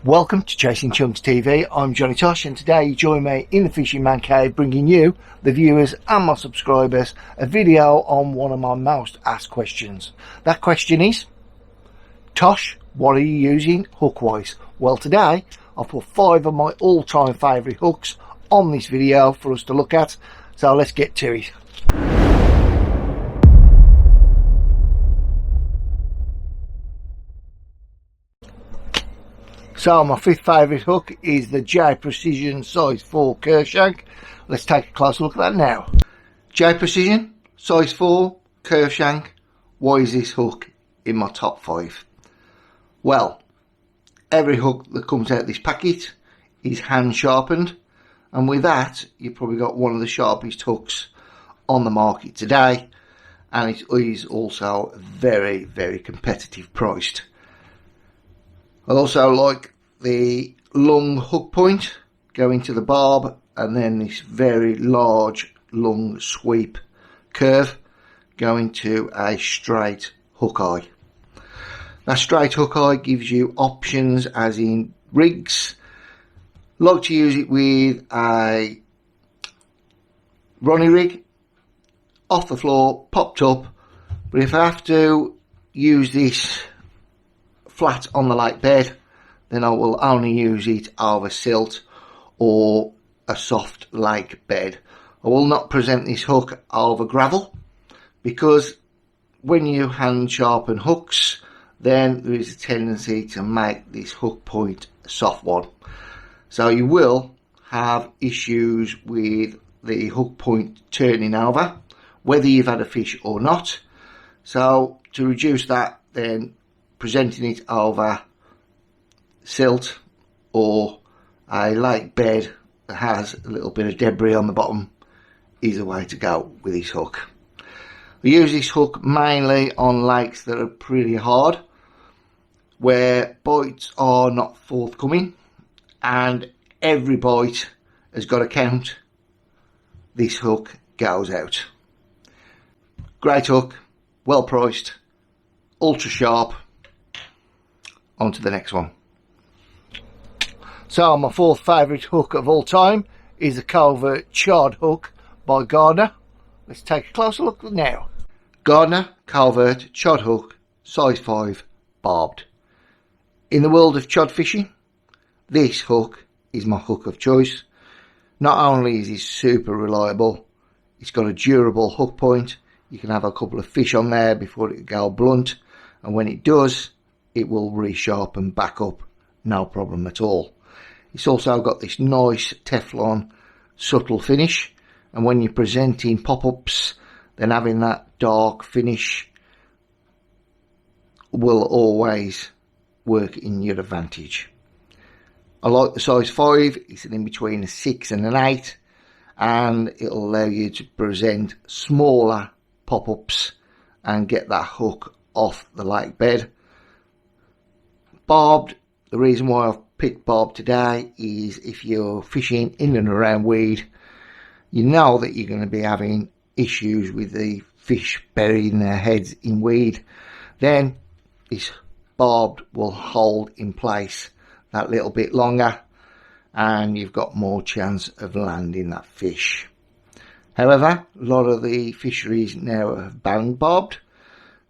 Welcome to Chasing Chunks TV. I'm Johnny Tosh, and today you join me in the Fishing Man Cave, bringing you, the viewers and my subscribers, a video on one of my most asked questions. That question is, Tosh, what are you using hook wise? Well, today I've put 5 of my all-time favourite hooks on this video for us to look at, so let's get to it. So my 5th favourite hook is the J Precision size 4 curve shank. Let's take a closer look at that now. J Precision size 4 curve shank. Why is this hook in my top 5? Well, every hook that comes out of this packet is hand sharpened, and with that you've probably got one of the sharpest hooks on the market today, and it is also very, very competitive priced. I also like the long hook point going to the barb, and then this very large long sweep curve going to a straight hook eye. That straight hook eye gives you options as in rigs. Like to use it with a Ronnie rig, off the floor, popped up, but if I have to use this flat on the lake bed, then I will only use it over silt or a soft lake bed. I will not present this hook over gravel, because when you hand sharpen hooks, then there is a tendency to make this hook point a soft one, so you will have issues with the hook point turning over whether you've had a fish or not. So to reduce that, then presenting it over silt or a lake bed that has a little bit of debris on the bottom is a way to go with this hook. We use this hook mainly on lakes that are pretty hard, where bites are not forthcoming, and every bite has got to count. This hook goes out. Great hook, well priced, ultra sharp. On to the next one. So my 4th favourite hook of all time is the Calvert chod hook by Gardner. Let's take a closer look now. Gardner Calvert chod hook, size 5, barbed. In the world of chod fishing, this hook is my hook of choice. Not only is it super reliable, it's got a durable hook point. You can have a couple of fish on there before it go blunt, and when it does, it will resharpen back up, no problem at all. It's also got this nice Teflon subtle finish, and when you're presenting pop-ups, then having that dark finish will always work in your advantage. I like the size 5, it's in between a 6 and an 8, and it'll allow you to present smaller pop-ups and get that hook off the lake bed. Barbed, the reason why I've picked barb today is if you're fishing in and around weed, you know that you're going to be having issues with the fish burying their heads in weed. Then this barbed will hold in place that little bit longer, and you've got more chance of landing that fish. However, a lot of the fisheries now have banned barbed,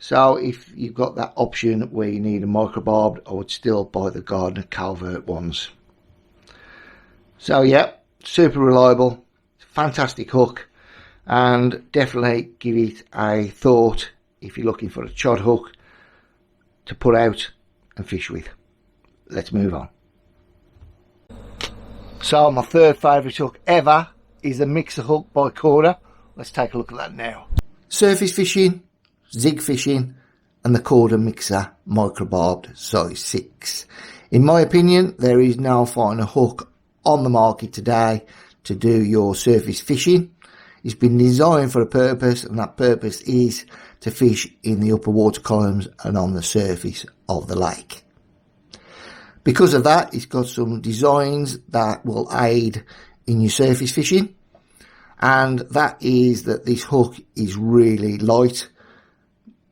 so if you've got that option where you need a micro barbed, I would still buy the Gardner Calvert ones. So yeah, super reliable, fantastic hook, and definitely give it a thought if you're looking for a chod hook to put out and fish with. Let's move on. So my 3rd favourite hook ever is the mixer hook by Korda. Let's take a look at that now. Surface fishing, zig fishing, and the Korda mixer micro barbed size 6. In my opinion, there is no finer hook on the market today to do your surface fishing. It's been designed for a purpose, and that purpose is to fish in the upper water columns and on the surface of the lake. Because of that, it's got some designs that will aid in your surface fishing, and that is that this hook is really light.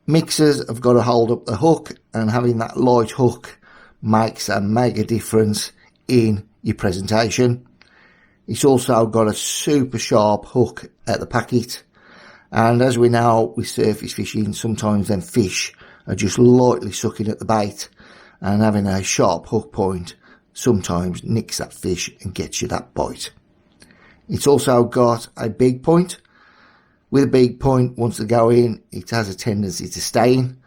Mixers have got to hold up the hook, and having that light hook makes a mega difference in your presentation. It's also got a super sharp hook at the packet, and as we know with surface fishing, sometimes them fish are just lightly sucking at the bait, and having a sharp hook point sometimes nicks that fish and gets you that bite. It's also got a big point. With a big point, once they go in, it has a tendency to stay in,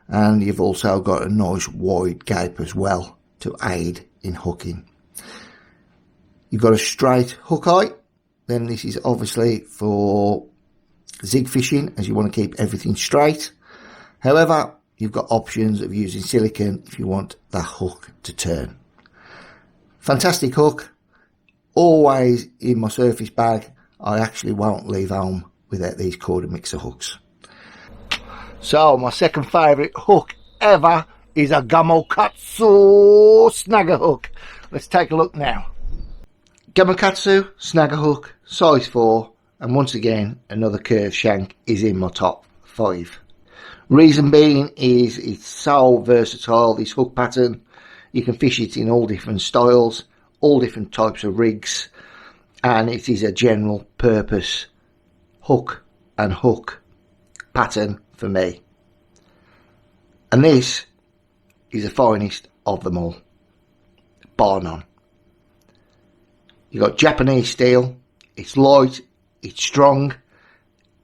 and you've also got a nice wide gape as well to aid in hooking. You've got a straight hook height, then this is obviously for zig fishing, as you want to keep everything straight. However, you've got options of using silicone if you want the hook to turn. Fantastic hook, always in my surface bag. I actually won't leave home without these korda mixer hooks. So my second favourite hook ever is a Gamakatsu Snagger hook. Let's take a look now. Gamakatsu Snagger hook, size 4, and once again another curved shank is in my top 5. Reason being is it's so versatile, this hook pattern. You can fish it in all different styles, all different types of rigs, and it is a general purpose hook and hook pattern for me. And this is the finest of them all, bar none. You got Japanese steel, it's light, it's strong,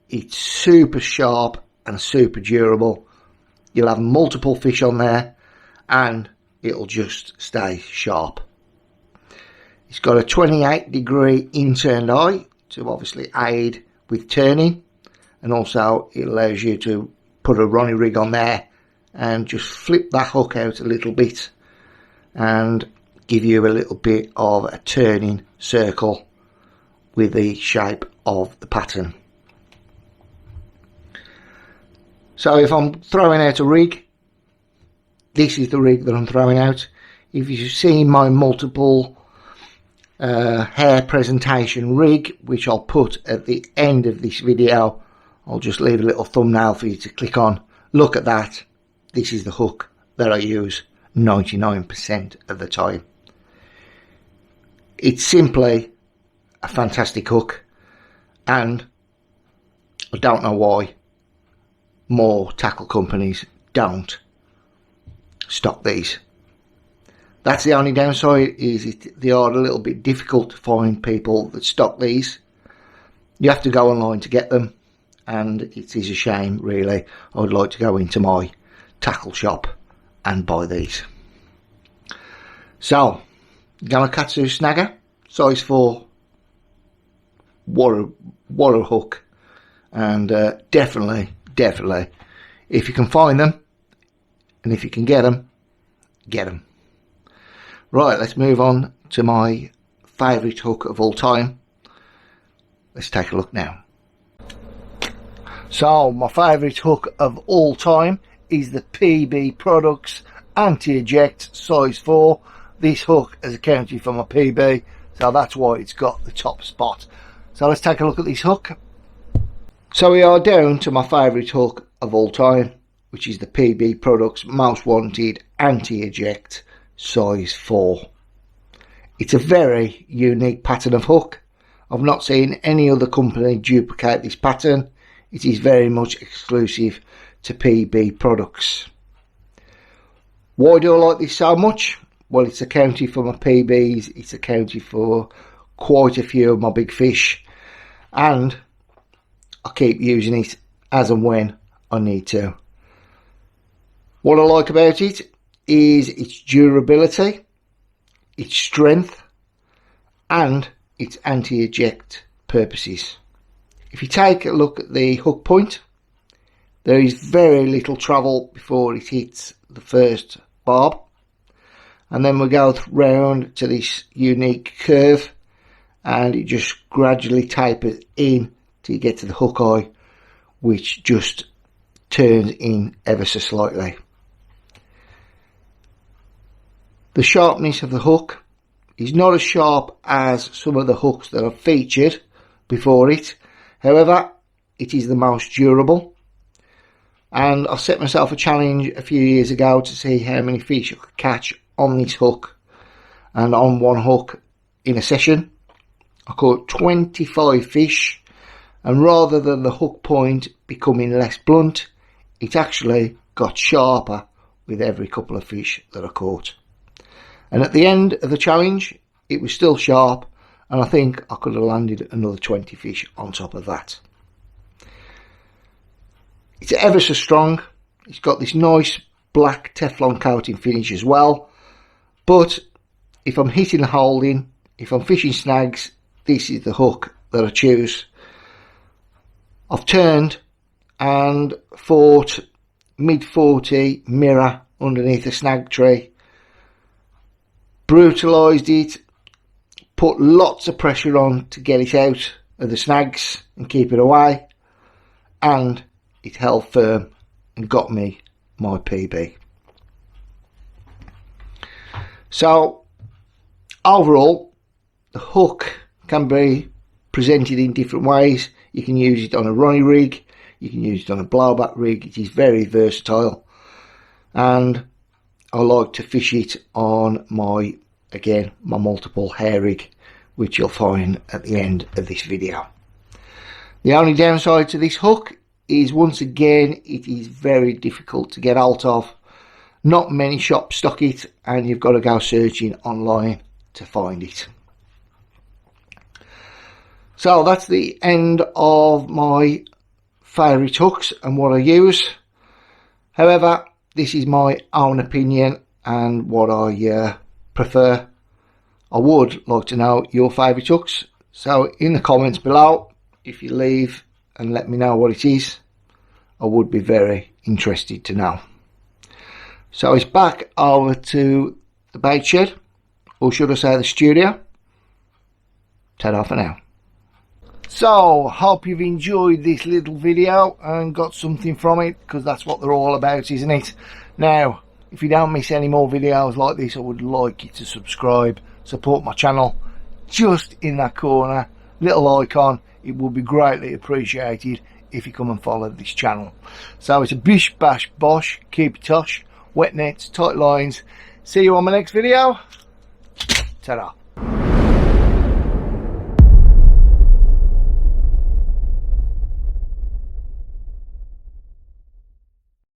it's super sharp and super durable. You'll have multiple fish on there and it'll just stay sharp. It's got a 28-degree inturned eye to obviously aid with turning, and also it allows you to put a Ronnie rig on there and just flip that hook out a little bit and give you a little bit of a turning circle with the shape of the pattern. So if I'm throwing out a rig, this is the rig that I'm throwing out. If you've seen my multiple hair presentation rig, which I'll put at the end of this video, I'll just leave a little thumbnail for you to click on. Look at that. This is the hook that I use 99% of the time. It's simply a fantastic hook, and I don't know why more tackle companies don't stock these. That's the only downside, is they are a little bit difficult to find people that stock these. You have to go online to get them, and it is a shame really. I would like to go into my tackle shop and buy these. So Gamakatsu Snagger, size 4, what a hook, and definitely if you can find them and if you can get them, get them. Right, let's move on to my favourite hook of all time. Let's take a look now. So my favourite hook of all time is the PB Products Auntie Eject size 4. This hook is accounted for my PB, so that's why it's got the top spot. So let's take a look at this hook. So we are down to my favourite hook of all time, which is the PB Products Most Wanted Auntie Eject size 4. It's a very unique pattern of hook. I've not seen any other company duplicate this pattern. It is very much exclusive to PB Products. Why do I like this so much? Well, it's accounted for my PBs, it's accounted for quite a few of my big fish, and I keep using it as and when I need to. What I like about it is its durability, its strength, and its anti-eject purposes. If you take a look at the hook point, there is very little travel before it hits the first barb, and then we go round to this unique curve and it just gradually tapers in till you get to the hook eye, which just turns in ever so slightly. The sharpness of the hook is not as sharp as some of the hooks that I've featured before it. However, it is the most durable, and I set myself a challenge a few years ago to see how many fish I could catch on this hook, and on one hook in a session I caught 25 fish, and rather than the hook point becoming less blunt, it actually got sharper with every couple of fish that I caught. And at the end of the challenge it was still sharp, and I think I could have landed another 20 fish on top of that. It's ever so strong. It's got this nice black Teflon coating finish as well, but if I'm hitting and holding, if I'm fishing snags, this is the hook that I choose. I've turned and fought mid-40 mirror underneath a snag tree, brutalised it, put lots of pressure on to get it out of the snags and keep it away, and it held firm and got me my PB. So overall, the hook can be presented in different ways. You can use it on a Ronnie rig, you can use it on a blowback rig. It is very versatile, and I like to fish it on my multiple hair rig, which you'll find at the end of this video. The only downside to this hook is, once again, it is very difficult to get hold of. Not many shops stock it, and you've got to go searching online to find it. So that's the end of my favourite hooks and what I use. However, this is my own opinion and what I prefer. I would like to know your favourite hooks, so in the comments below, if you leave and let me know what it is, I would be very interested to know. So it's back over to the bait shed, or should I say the studio. Ta-da for now. So, hope you've enjoyed this little video and got something from it, because that's what they're all about, isn't it? Now, if you don't miss any more videos like this, I would like you to subscribe, support my channel. Just in that corner, little icon, it would be greatly appreciated if you come and follow this channel. So it's a bish bash bosh, keep it tosh, wet nets, tight lines. See you on my next video. Ta-da.